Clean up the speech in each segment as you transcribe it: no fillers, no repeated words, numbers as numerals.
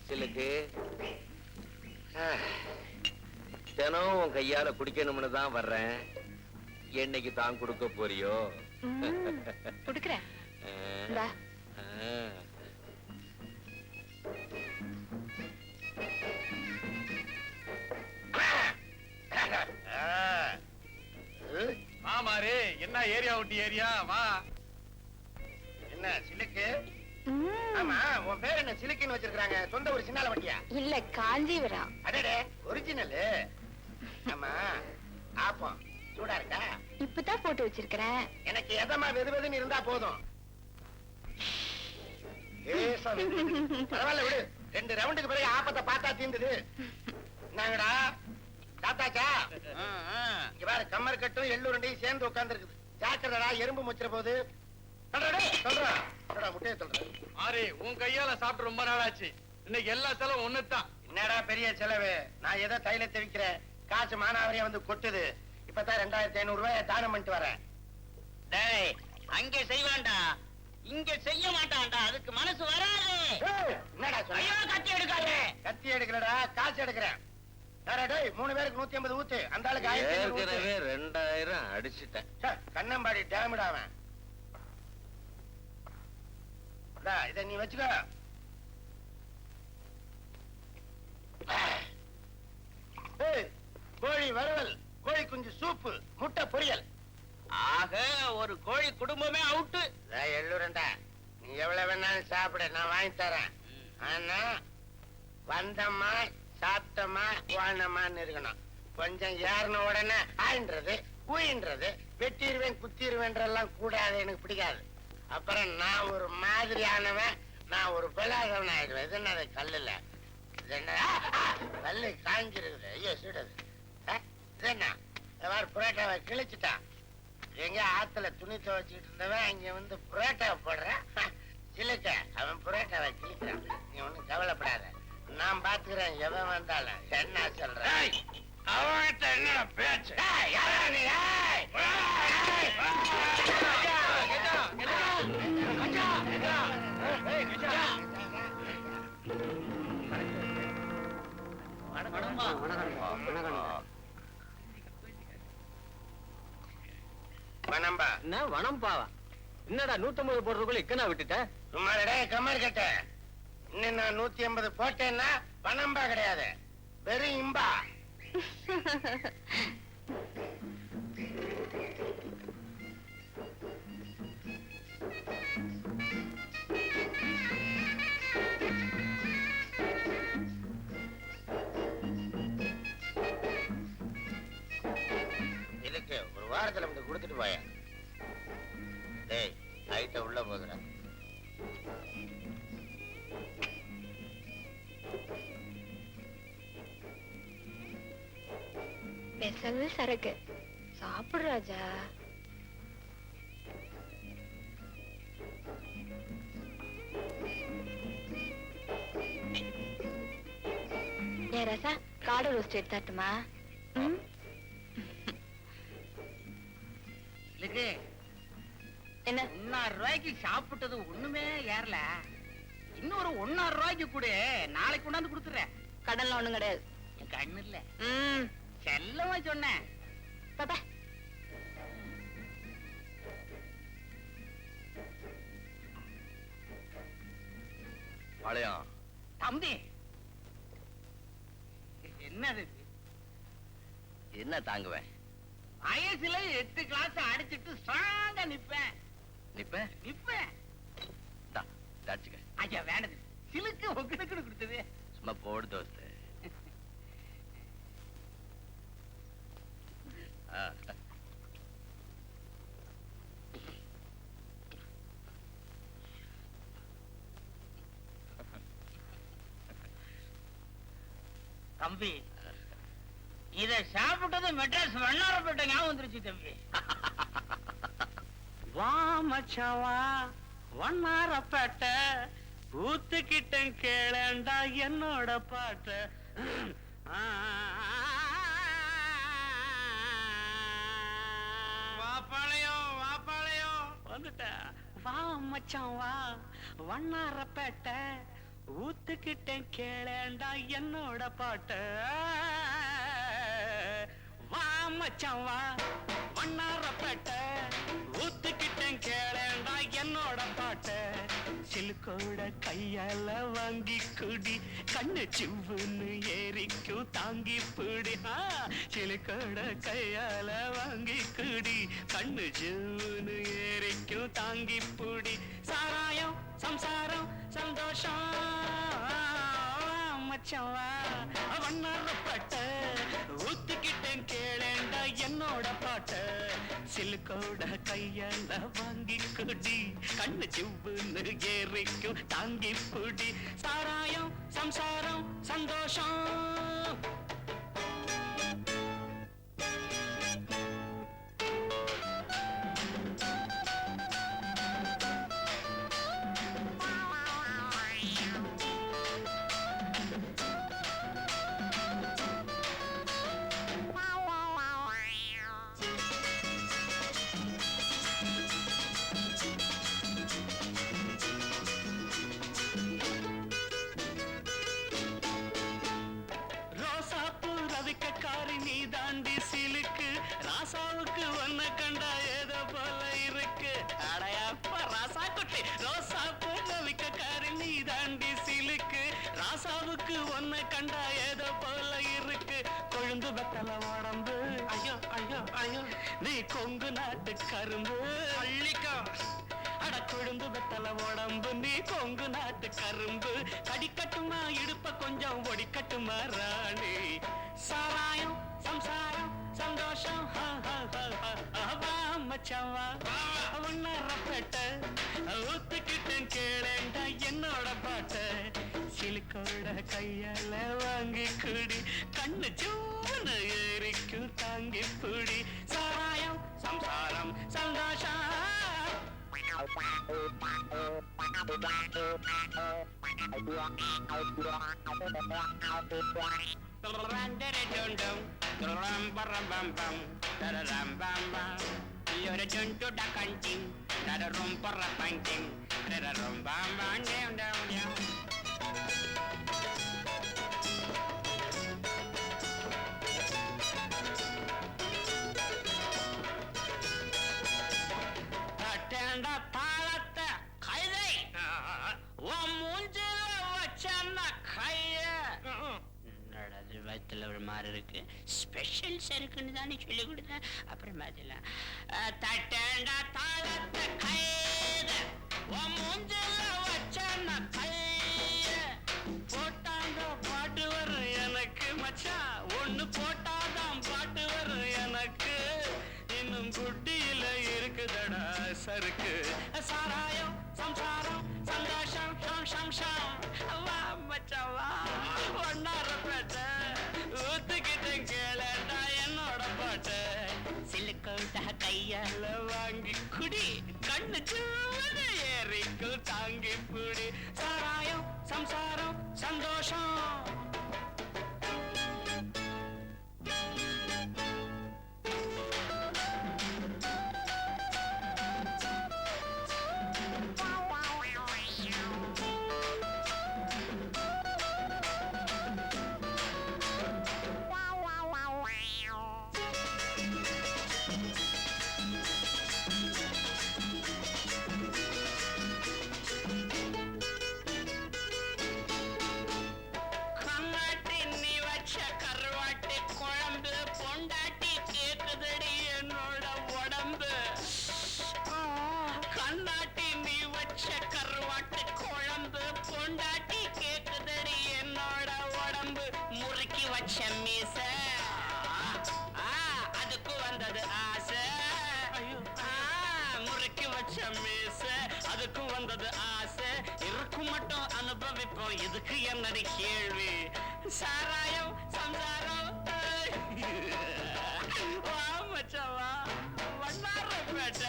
சிலுக்கு தினம் உன் கையால குடிக்கணும்னு தான் வர்றேன். என்னைக்கு தான் கொடுக்க போறியோ? குடுக்குறேன். மாமாரு என்ன ஏரியா விட்டு ஏரியா வா. என்ன சிலுக்கு? ஆமா, உன் பேர் என்ன சிலுக்குன்னு வச்சிருக்காங்க? சொந்த ஒரு சின்னால வட்டியா? இல்ல, காஞ்சிபுரம். அடடே, ஒரிஜினல். ஆமா, ஆப்பம் சூடா இருக்கா? இப்பதான் போட்டு வச்சிருக்கிறேன். எனக்கு எதமா வெதுவெதுன்னு இருந்தா போதும். பரவாயில்ல விடு. 2 ரவுண்டுக்கு பிறகு ஆப்பத்தை பார்த்தா தீர்ந்தது. என்னங்கடா சாத்தாச்சா? இங்க பாரு, கம்மர் கட்டும் எள்ளுருண்டையும் சேர்ந்து உட்கார்ந்து இருக்குது. ஜாக்கிரதா, எறும்பு முச்சிர போது. முட்டையை சொல்றேன். மாறி, உன் கையால சாப்பிட்டு ரொம்ப நாள் ஆச்சு. இன்னைக்கு எல்லா செலவும் ஒண்ணுதான். என்னடா பெரிய செலவு? நான் ஏதோ தைலத்தை விக்கிறேன், காசு மானாவரியா வந்து கொட்டுது. இப்பதான் 2500 ரூபாய் தானம் பண்ணிட்டு வரேன். டேய், அங்கே செய்வான்டா, இங்க செய்ய மாட்டான்டா. அதுக்கு மனசு வராது. என்னடா சொல்ல? கத்தி எடுக்காது. கத்தி எடுக்கலடா, காசு எடுக்கிறேன். 3 பேருக்கு 150 ஊத்து. அந்த ஆளுக்கு 2000 அடிச்சுட்டேன். கண்ணம்பாடி டேமிடாவன். இத நீ வச்சுக்க. கோழி வறுவல், கோழி குஞ்சு சூப்பு, முட்டை பொரியல். ஆக ஒரு கோழி குடும்பமே அவுட்டு. எள்ளுரண்டா, நீ எவ்வளவு வேணாலும் சாப்பிட, நான் வாங்கி தரேன். ஆனா வந்தம்மா சாப்பிட்டமா வாழ்னமான்னு இருக்கணும். கொஞ்சம் ஏறின உடனே ஆயின்றது ஊயின்றது, வெட்டிடுவேன் குத்திடுவேன்றெல்லாம் கூடாது, எனக்கு பிடிக்காது. அப்புறம் நான் ஒரு மாதிரியானவன், நான் ஒரு பிளாதவன் ஆயிடுவேன். இது என்ன கல்லுல? கல்லு காஞ்சிருக்குது. ஐயோ சூடுது. இது என்ன புரோட்டாவை கிழிச்சுட்டான். எங்க ஆத்துல துணி துவைச்சிட்டு இருந்தவன் இங்க வந்து புரோட்டாவை போடுறான். சிலுக்க அவன் புரோட்டாவை கிழிக்கிறான். நீ ஒண்ணும் கவலைப்படாத, நான் பாத்துக்கிறேன். எவன் வந்தாலும் என்ன சொல்றேன்? அவன்கிட்ட என்ன பேச்சு? வனம்பா. என்ன வனம்பாவா? என்னடா 150 போடுறதுக்குள்ள இக்கனா விட்டுட்ட? சும்மாடே கம்மர் கட்ட. இன்னும் நான் 150 போட்டேன்னா வனம்பா கிடையாது, வெறும் இம்பா. இதுக்கு ஒரு வாரத்துல வந்து கொடுத்துட்டு போய. டேய், நைட்ட உள்ள போகுறேன். ஸ்பெஷல் சரக்கு சாப்பிடு ராஜா. ஏ ரசா, காடை ரோஸ்ட் எடுத்தாட்டுமா? என்ன 1,000 ரூபாய்க்கு சாப்பிட்டது ஒண்ணுமே ஏறல. இன்னொரு 1,000 ரூபாய்க்கு கூட நாளைக்கு கொண்டாந்து கொடுத்துறேன். கடன்ல ஒண்ணும் கிடையாது. என் கண்ணு இல்ல, செல்லமா சொன்னேன். பாப்பா பாளையம் தம்பி, என்னது என்ன தாங்குவேன்? வயசுல 8 கிளாஸ் அடிச்சிட்டு ஸ்ட்ராங்கா நிப்பேன். நிப்பேன் நிப்பேன். ஐயா வேணது, சிலுக்கு ஒக்குன்னு கொடுத்தது. சும்மா போடு தோஸ்து. தம்பி, இத சாப்பிட்டது மெட்ராஸ் வண்ணாரப்பேட்டை ஞாபகம் வந்துருச்சு தம்பி. வா மச்சான் வா வண்ணாரப்பேட்டை, ஊத்துக்கிட்ட கேளண்டா என்னோட பாட்ட. வாப்பாளையம் வாப்பாளையம் வந்துட்ட. வா மச்சான் வா வண்ணாரப்பேட்டை, ஊத்துக்கிட்ட ஊத்துக்கிட்டேன் கேளேண்டா என்னோட பாட்ட வா மச்சான் வா வண்ணாரப்பேட்ட ஊத்துக்கிட்டேன் கேளேண்டா என்னோட பாட்ட சிலுக்கோட கையால வாங்கி குடி கண்ணு சிவ்வுன்னு ஏறிக்கும் தாங்கி பிடி சிலுக்கோட கையால வாங்கி குடி கண்ணு சிவ்வுன்னு ஏறிக்கும் தாங்கி பிடி சாராயம் சம்சாரம் சந்தோஷம் மச்சவா வண்ணாரப்பட்ட ஊத்துக்கிட்டேன் கேளேண்டா என்னோட பாட்ட சிலுக்கோட கையால வாங்கி குடி கண்ணு சிவ்வுன்னு ஏறிக்கும் தாங்கி பிடி சாராயம் சம்சாரம் சந்தோஷம் ரவிக்கக்காரி நீ தாண்டி சிலுக்கு ராசாவுக்கு ஒன்ன கண்டா ஏதோ போல இருக்கு அடையாப்பா ராசா குட்டி ரோசாப்பு ரவிக்கக்காரி நீ தாண்டி சிலுக்கு ராசாவுக்கு ஒன்ன கண்டா ஏதோ போல இருக்கு கொழுந்து வெத்தல உடம்பு ஐயோ ஐயோ ஐயோ நீ கொங்கு நாட்டு கரும்பு அள்ளிக்கா அட கொழுந்து வெத்தல உடம்பு நீ கொங்கு நாட்டு கரும்பு கடிக்கட்டுமா இடுப்ப கொஞ்சம் ஒடிக்கட்டுமா ராணி சாராயம் சம்சாரம் சந்தோஷம் மச்சவா ஒன்னரப்பேட்ட ஊத்துக்கிட்டேன் கேளேண்டா என்னோட பாட்ட சிலுக்கோட கையால வாங்கி குடி கண்ணு சூன்னு ஏறிக்கும் தாங்கி பிடி சாராயம் சம்சாரம் சந்தோஷம் தாளத்தை கைதை மூஞ்சில வச்ச கைய வயத்துல ஒரு மாதிரி இருக்கு ஸ்பெஷல் சருக்குன்னு தானே சொல்லி கொடுத்தேன் அப்புறம் பாத்தீங்களா தட்டேண்டா தாளத்தை கைத மூஞ்சில வச்ச கைய போட்டாங்க பாட்டு வரும் எனக்கு மச்சா ஒண்ணு போட்டாதான் பாட்டு வரும் எனக்கு இன்னும் குட்டியில இருக்குதடா சருக்கு சாராயம் சம்சாரம் சந்தோஷம் சம்சம் வா மச்சவா ஒன்னாரப்பேட்ட ஊத்துக்கிட்டேன் கேளேண்டா என்னோட பாட்ட சிலுக்கோட்ட கையால வாங்கி குடி கண்ணு சூடு ஏறிக்கும் தாங்கி புடி சாராயம் சம்சாரம் சந்தோஷம் அதுக்கு வந்தது ஆசை முறைக்கு வச்ச மீச அதுக்கு வந்தது ஆசை இருக்கும் மட்டும் அனுபவிப்போம் இதுக்கு என்னடி கேள்வி சாராயம் சம்சாரம் வா மச்சவா வண்ணாரப்பேட்ட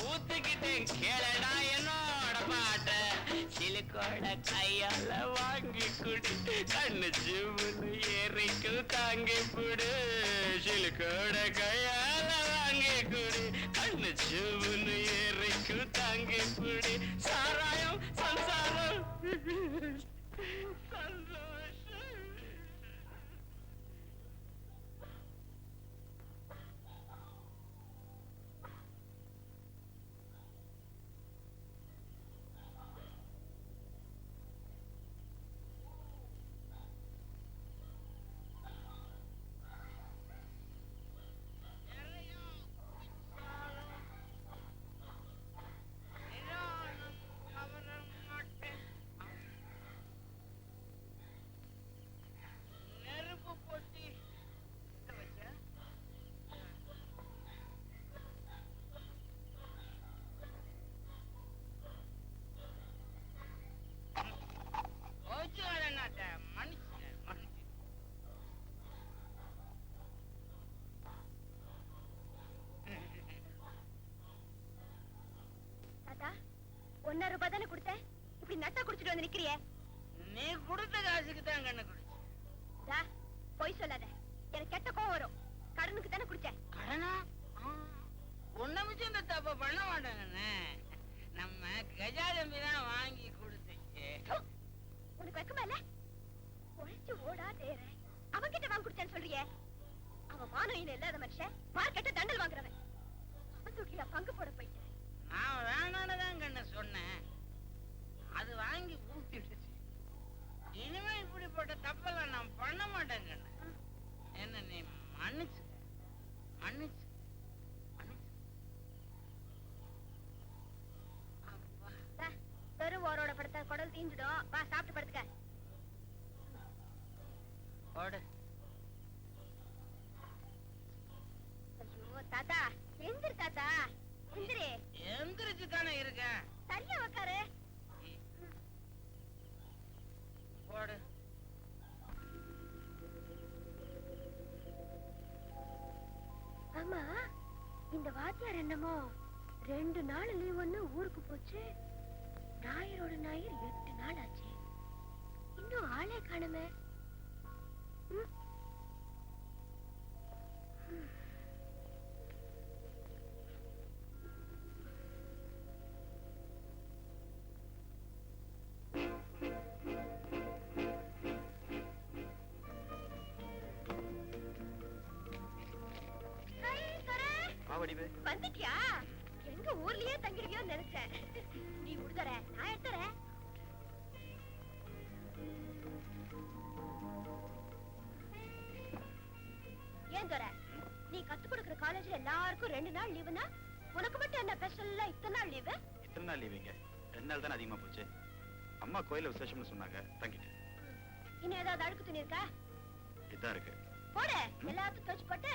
ஊத்துக்கிட்டேன் கேளடா என்னோட பாட்ட சிலுக்கோட கையால வாங்கி குடி கண்ணு ஜிவ்வுன்னு ஏறிக்கு தாங்கி புடு சிலுக்கோட கையால வாங்கி குடி கண்ணு ஜிவ்வுன்னு ஏறிக்கு தாங்கி புடி சாராயம் சம்சாரம் 1.5 ரூபாய் தானே கொடுத்தேன். இப்படி நட்டா குடிச்சிட்டு வந்து நிக்கிறியே. நீ கொடுத்த காசுக்கு தான் கண்ணு குடிச்சு. பொய் சொல்லாத, எனக்கு கெட்ட கோவம் வரும். கடனுக்கு தானே குடிச்சேன். கடனா? ஒன்ன மிச்சம் இந்த தப்ப பண்ண மாட்டாங்கண்ணே. நம்ம கஜாதம்பி தான் வாங்கி கொடுத்து. உனக்கு வெக்கமா இல்ல? உழைச்சு ஓடா தேர அவன் கிட்ட வாங்கி குடிச்சேன்னு சொல்றியே. அவன் மானம் இல்லாத மனுஷன், மார்க்கெட்ட தண்டல் வாங்குறவன். அவன் துட்டியா பங்கு போட போயிட்டேன். நான் வேணான்னு தான் கண்ணு சொன்னேன். அது வாங்கி ஊத்திடுச்சு. இனிமே இப்படிப்பட்ட தப்பெல்லாம் நான் பண்ண மாட்டேன் கண்ணு. என்ன நீ மன்னிச்சு மன்னிச்சு வெறும் ஓரோட படுத்த குடல் தீஞ்சிடும். வா சாப்பிட்டு படுத்துக்க. ஐயோ தாத்தா, எந்திரி தாத்தா, எந்திரி. எந்திரிச்சு தானே இருக்கேன். சரியா உக்காரு. போடு. ஆமா, இந்த வாத்தியார் என்னமோ 2 நாள் லீவ் ஒண்ணு ஊருக்கு போச்சு. ஞாயிறோட ஞாயிறு 8 நாள் ஆச்சு. இன்னும் ஆளே காணுமே. வந்துட்டியா? எங்க ஊர்லயே தங்கிருவியோ நினைச்சேன். நீ உடுதற, நான் எடுத்துறேன். ஏன் தர, நீ கத்து கொடுக்கிற காலேஜ்ல எல்லாருக்கும் 2 நாள் லீவுனா உனக்கு மட்டும் என்ன ஸ்பெஷல்லா இத்தனை நாள் லீவு? இத்தனை நாள் லீவுங்க 2 நாள் தான் அதிகமா போச்சு. அம்மா கோயில விசேஷம்னு சொன்னாங்க, தங்கிட்டு. இன்னும் ஏதாவது அழுக்கு துணி இருக்கா? இதான் இருக்கு. போடு, எல்லாத்தையும் துவச்சு போட்டு